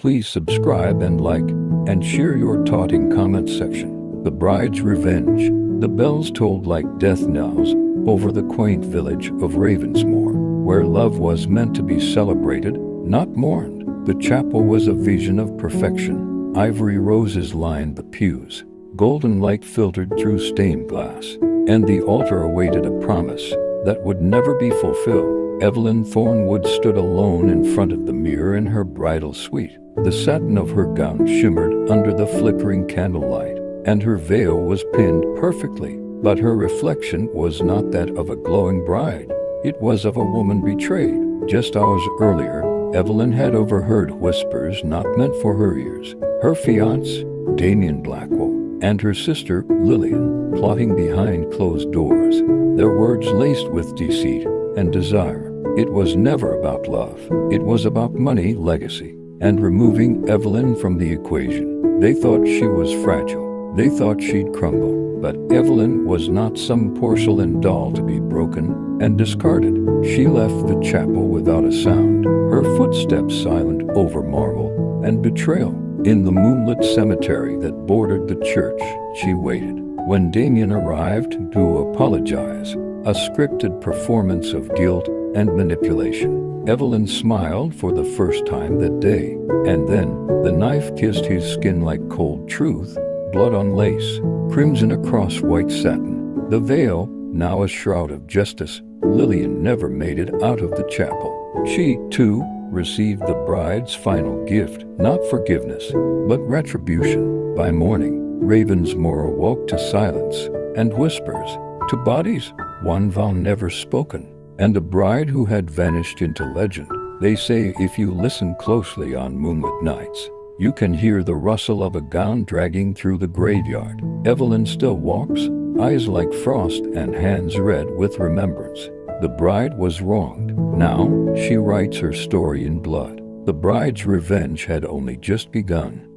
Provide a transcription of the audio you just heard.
Please subscribe and like, and share your thought in comment section. The Bride's Revenge. The bells tolled like death knells over the quaint village of Ravensmoor, where love was meant to be celebrated, not mourned. The chapel was a vision of perfection. Ivory roses lined the pews, golden light filtered through stained glass, and the altar awaited a promise that would never be fulfilled. Evelyn Thornwood stood alone in front of the mirror in her bridal suite. The satin of her gown shimmered under the flickering candlelight, and her veil was pinned perfectly. But her reflection was not that of a glowing bride. It was of a woman betrayed. Just hours earlier, Evelyn had overheard whispers not meant for her ears. Her fiancé, Damien Blackwell, and her sister, Lillian, plotting behind closed doors, their words laced with deceit and desire. It was never about love. It was about money, legacy, and removing Evelyn from the equation. They thought she was fragile. They thought she'd crumble. But Evelyn was not some porcelain doll to be broken and discarded. She left the chapel without a sound, her footsteps silent over marble and betrayal. In the moonlit cemetery that bordered the church, she waited. When Damien arrived to apologize, a scripted performance of guilt and manipulation, Evelyn smiled for the first time that day. And then, the knife kissed his skin like cold truth, blood on lace, crimson across white satin. The veil, now a shroud of justice. Lillian never made it out of the chapel. She, too, received the bride's final gift, not forgiveness, but retribution. By morning, Ravensmoor awoke to silence and whispers, to bodies, one vow never spoken, and a bride who had vanished into legend. They say if you listen closely on moonlit nights, you can hear the rustle of a gown dragging through the graveyard. Evelyn still walks, eyes like frost and hands red with remembrance. The bride was wronged. Now she writes her story in blood. The bride's revenge had only just begun.